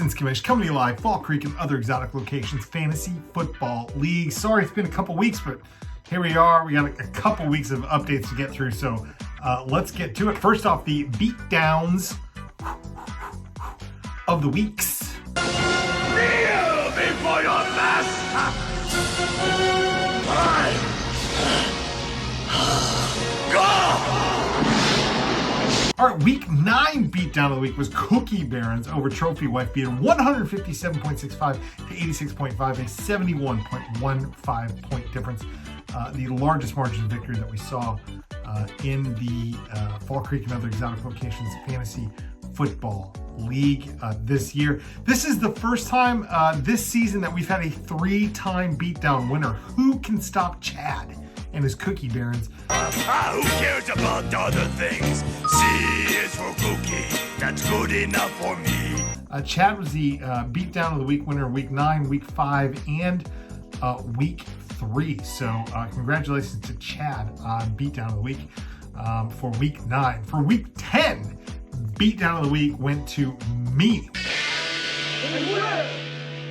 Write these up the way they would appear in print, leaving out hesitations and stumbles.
Vince Kamish coming to you live, Fall Creek and other exotic locations, fantasy football league. Sorry it's been a couple weeks, but here we are. We got a couple weeks of updates to get through, so let's get to it. First off, the beatdowns of the weeks. Kneel before your master! Go! All right, week 9 beatdown of the week was Cookie Barons over Trophy Wife Beater, 157.65 to 86.5, a 71.15 point difference. The largest margin of victory that we saw in the Fall Creek and other exotic locations fantasy football league this year. This is the first time this season that we've had a 3-time beatdown winner. Who can stop Chad and his Cookie Barons? Who cares about other things? C is for cookie. That's good enough for me. Chad was the beatdown of the week winner week 9, week 5, and week 3. So congratulations to Chad on beatdown of the week for week 9. For week 10, beatdown of the week went to me.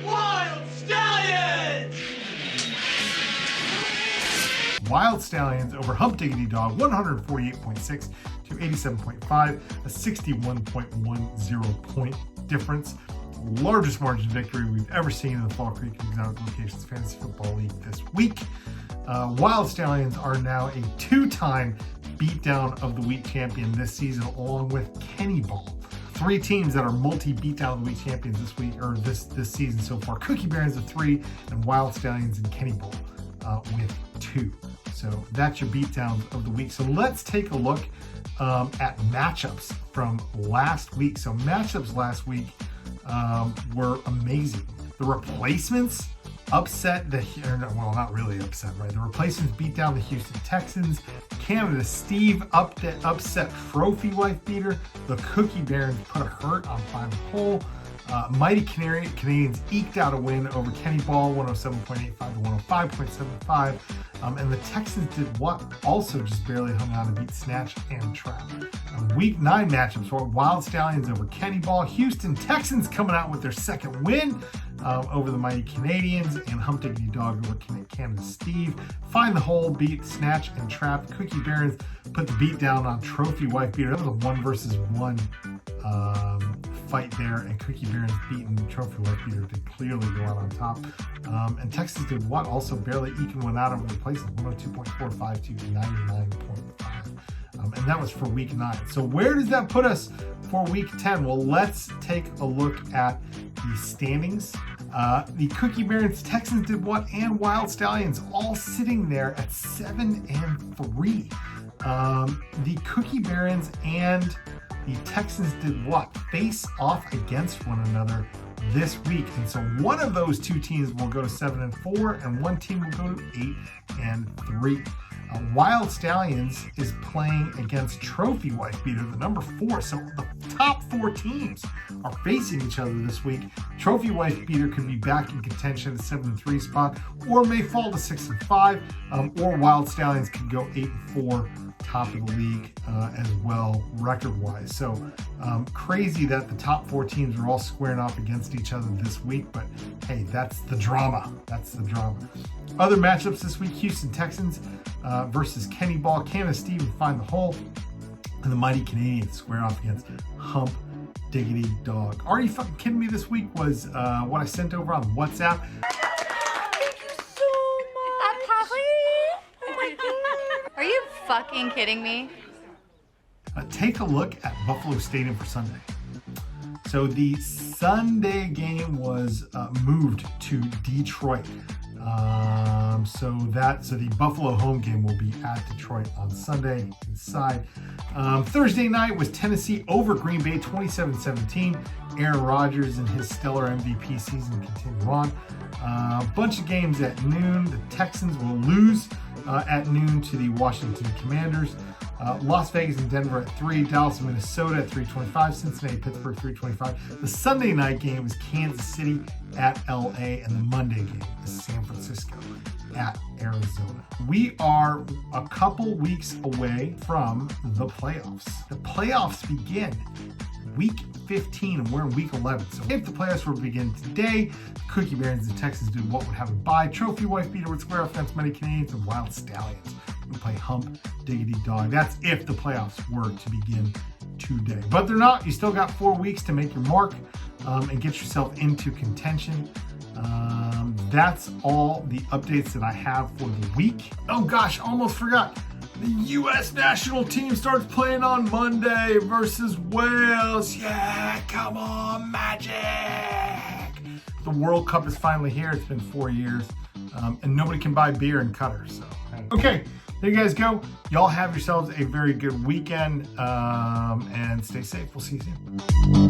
Wild Stallions! Wild Stallions over Hump Diggity Dog, 148.6 to 87.5, a 61.10 point difference. Largest margin of victory we've ever seen in the Fall Creek Exotic Locations Fantasy Football League this week. Wild Stallions are now a 2-time beatdown of the week champion this season, along with Kenny Ball. 3 teams that are multi-beatdown of the week champions this week, or this season so far. Cookie Barons with 3, and Wild Stallions and Kenny Ball with 2. So that's your beatdowns of the week. So let's take a look at matchups from last week. So matchups last week were amazing. The replacements upset not really upset, right? The replacements beat down the Houston Texans. Canada Steve upset Trophy Wife Beater. The Cookie Barons put a hurt on Final Hole. Mighty Canadians eked out a win over Kenny Ball, 107.85 to 105.75. And the Texans did what? Also just barely hung on to beat Snatch and Trap. Week 9 matchups were Wild Stallions over Kenny Ball. Houston Texans coming out with their second win over the Mighty Canadians, and Hump Diggity Dog over Canada Steve. Find the Hole beat Snatch and Trap. Cookie Barons put the beat down on Trophy Wife Beater. That was a 1-versus-1 fight there, and Cookie Barons beating Trophy Wife Beater to clearly go out on top. And Texas did what? Also barely eking one out over the places, 102.45 to 99.5. And that was for week 9. So where does that put us for week 10? Well, let's take a look at the standings. The Cookie Barons, Texans did what? And Wild Stallions all sitting there at 7-3. The Cookie Barons and the Texans did what? Face off against one another this week. And so one of those 2 teams will go to 7-4, and one team will go to 8-3. Wild Stallions is playing against Trophy Wife Beater, the number 4. So the top 4 teams are facing each other this week. Trophy Wife Beater could be back in contention at 7-3 spot, or may fall to 6-5, or Wild Stallions could go 8-4, top of the league as well, record-wise. So crazy that the top 4 teams are all squaring off against each other this week, but hey, that's the drama. That's the drama. Other matchups this week: Houston Texans versus Kenny Ball. Canada Steve and Find the Hole, and the Mighty Canadians square off against Hump Diggity Dog. Are you fucking kidding me? This week was what I sent over on WhatsApp. Thank you so much. Oh my God. Are you fucking kidding me? Take a look at Buffalo Stadium for Sunday. So the Sunday game was moved to Detroit. So the Buffalo home game will be at Detroit on Sunday inside. Thursday night was Tennessee over Green Bay, 27-17. Aaron Rodgers and his stellar MVP season continue on. A bunch of games at noon. The Texans will lose at noon to the Washington Commanders. Las Vegas and Denver at 3, Dallas and Minnesota at 3:25, Cincinnati, Pittsburgh 3:25. The Sunday night game is Kansas City at LA, and the Monday game is San Francisco at Arizona. We are a couple weeks away from the playoffs. The playoffs begin week 15 and we're in week 11. So if the playoffs were to begin today, Cookie Barons and Texans do what would have a bye. Trophy Wife Beater would square off against Many Canadians and Wild Stallions would play Hump Diggity Dog. That's if the playoffs were to begin today. But they're not. You still got 4 weeks to make your mark and get yourself into contention. That's all the updates that I have for the week. Oh gosh, almost forgot. The U.S. national team starts playing on Monday versus Wales. Yeah, come on, Magic! The World Cup is finally here. It's been 4 years, and nobody can buy beer in Qatar. So, okay, there you guys go. Y'all have yourselves a very good weekend, and stay safe. We'll see you soon.